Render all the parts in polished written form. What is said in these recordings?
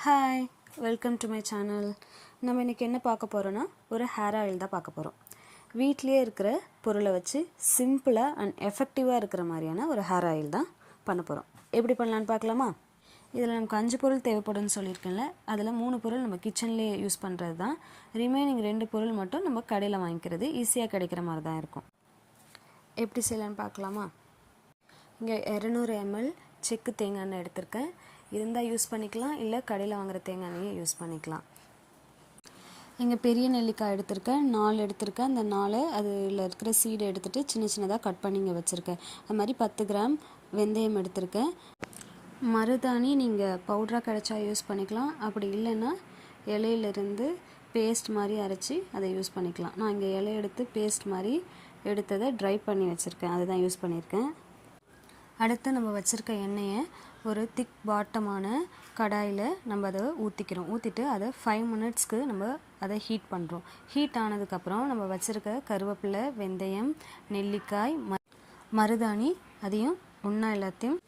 Hi, welcome to my channel. நம்ம இன்றைக்கி என்ன பார்க்க போகிறோன்னா ஒரு ஹேர் ஆயில் தான் பார்க்க போகிறோம். வீட்டிலே இருக்கிற பொருளை வச்சு சிம்பிளாக அண்ட் எஃபெக்டிவாக இருக்கிற மாதிரியான ஒரு ஹேர் ஆயில் தான் பண்ண போகிறோம். எப்படி பண்ணலான்னு பார்க்கலாமா? இதில் நமக்கு 5 பொருள் தேவைப்படும்னு சொல்லியிருக்கேன்ல, அதில் 3 பொருள் நம்ம கிச்சன்லேயே யூஸ் பண்ணுறது தான். ரிமைனிங் 2 பொருள் மட்டும் நம்ம கடையில் வாங்கிக்கிறது, ஈஸியாக கிடைக்கிற மாதிரி தான் இருக்கும். எப்படி செய்யலான்னு பார்க்கலாமா? இங்கே 200 ml செக்கு தேங்காய் எண்ணெய் எடுத்திருக்கேன். இருந்தால் யூஸ் பண்ணிக்கலாம், இல்லை கடையில் வாங்குகிற தேங்காய் எண்ணெயை யூஸ் பண்ணிக்கலாம். இங்கே பெரிய நெல்லிக்காய் எடுத்திருக்கேன், 4 எடுத்திருக்கேன். அந்த 4 அதில் இருக்கிற சீடை எடுத்துகிட்டு சின்ன சின்னதாக கட் பண்ணி இங்கே வச்சுருக்கேன். அது மாதிரி 10 கிராம் வெந்தயம் எடுத்திருக்கேன். மருதாணி நீங்கள் பவுடராக கிடைச்சா யூஸ் பண்ணிக்கலாம், அப்படி இல்லைன்னா இலையிலேருந்து பேஸ்ட் மாதிரி அரைச்சி அதை யூஸ் பண்ணிக்கலாம். நான் இங்கே இலை எடுத்து பேஸ்ட் மாதிரி எடுத்ததை ட்ரை பண்ணி வச்சுருக்கேன், அதுதான் யூஸ் பண்ணியிருக்கேன். அடுத்து நம்ம வச்சுருக்க எண்ணெயை ஒரு திக் பாட்டமான கடாயில் நம்ம அதை ஊற்றிட்டு அதை 5 மினிட்ஸ்க்கு நம்ம அதை ஹீட் பண்ணுறோம். ஹீட் ஆனதுக்கப்புறம் நம்ம வச்சுருக்க கருவேப்பிலை, வெந்தயம், நெல்லிக்காய், மருதாணி அதையும் ஒன்றா எல்லாத்தையும்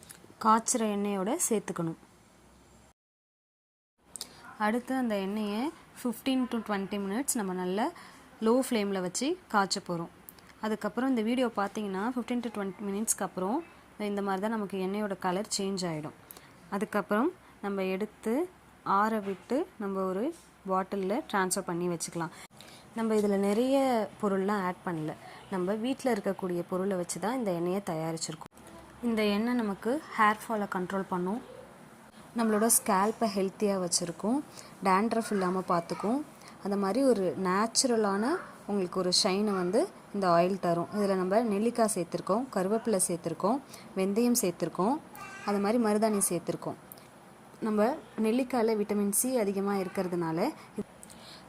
காய்ச்சிற எண்ணெயோடு சேர்த்துக்கணும். அடுத்து அந்த எண்ணெயை 15 to 20 மினிட்ஸ் நம்ம நல்லா லோ ஃப்ளேமில் வச்சு காய்ச்ச போகிறோம். அதுக்கப்புறம் இந்த வீடியோ பார்த்தீங்கன்னா 15 to 20 மினிட்ஸ்க்கு அப்புறம் இந்த மாதிரி தான் நமக்கு எண்ணெயோட கலர் சேஞ்ச் ஆகிடும். அதுக்கப்புறம் நம்ம எடுத்து ஆற விட்டு நம்ம ஒரு பாட்டிலில் ட்ரான்ஸ்ஃபர் பண்ணி வச்சுக்கலாம். நம்ம இதில் நிறைய பொருள்லாம் ஆட் பண்ணல, நம்ம வீட்டில் இருக்கக்கூடிய பொருளை வச்சு தான் இந்த எண்ணெயை தயாரிச்சிருக்கோம். இந்த எண்ணெய் நமக்கு ஹேர் ஃபாலை கண்ட்ரோல் பண்ணும், நம்மளோட ஸ்கேல்ப்பை ஹெல்த்தியாக வச்சுருக்கும், டேண்ட்ரஃப் இல்லாமல் பார்த்துக்கும். அந்த மாதிரி ஒரு நேச்சுரலான உங்களுக்கு ஒரு ஷைனை இந்த ஆயில் தரும். இதில் நம்ம நெல்லிக்காய் சேர்த்துருக்கோம், கருவேப்பிலை சேர்த்துருக்கோம், வெந்தயம் சேர்த்துருக்கோம், அது மாதிரி மருதாணி சேர்த்துருக்கோம். நம்ம நெல்லிக்காயில் விட்டமின் சி அதிகமாக இருக்கிறதுனால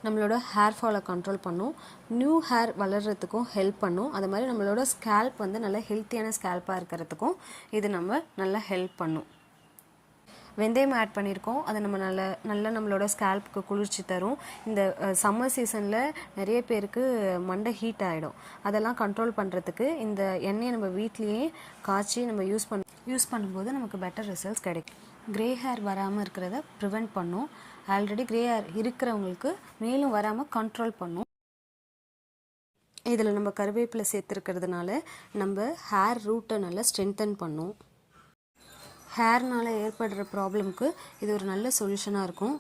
நம்மளோட ஹேர் ஃபாலை கண்ட்ரோல் பண்ணும், நியூ ஹேர் வளர்கிறதுக்கும் ஹெல்ப் பண்ணும். அது மாதிரி நம்மளோட ஸ்கேல்ப் நல்ல ஹெல்த்தியான ஸ்கேல்ப்பாக இருக்கிறதுக்கும் இது நல்லா ஹெல்ப் பண்ணும். வெந்தயம் ஆட் பண்ணியிருக்கோம், அது நம்ம நல்லா நம்மளோட ஸ்கேல்ப்புக்கு குளிர்ச்சி தரும். இந்த சம்மர் சீசனில் நிறைய பேருக்கு மண்டை ஹீட் ஆகிடும், அதெல்லாம் கண்ட்ரோல் பண்ணுறதுக்கு இந்த எண்ணெயை நம்ம வீட்லேயே காய்ச்சி நம்ம யூஸ் பண்ணும்போது நமக்கு பெட்டர் ரிசல்ட்ஸ் கிடைக்கும். க்ரே ஹேர் வராமல் இருக்கிறத ப்ரிவெண்ட் பண்ணும். ஆல்ரெடி க்ரே ஹேர் இருக்கிறவங்களுக்கு மேலும் வராமல் கண்ட்ரோல் பண்ணும். இதில் நம்ம கருவேப்பிலை சேர்த்துருக்கிறதுனால நம்ம ஹேர் ரூட்டை நல்லா ஸ்ட்ரென்தன் பண்ணும். ஹேர்னால் ஏற்படுற ப்ராப்ளம்க்கு இது ஒரு நல்ல சொல்யூஷனாக இருக்கும்.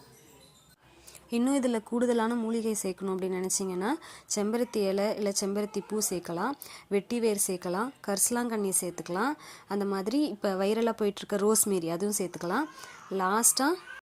இன்னும் இதில் கூடுதலான மூலிகை சேர்க்கணும் அப்படின்னு நினச்சிங்கன்னா செம்பருத்தி இலை இல்லை செம்பருத்தி பூ சேர்க்கலாம், வெட்டி வேர் சேர்க்கலாம், கரிசலாங்கண்ணி சேர்த்துக்கலாம். அந்த மாதிரி இப்போ வைரலாக போயிட்டுருக்க ரோஸ்மேரி அதுவும் சேர்த்துக்கலாம். லாஸ்ட்டாக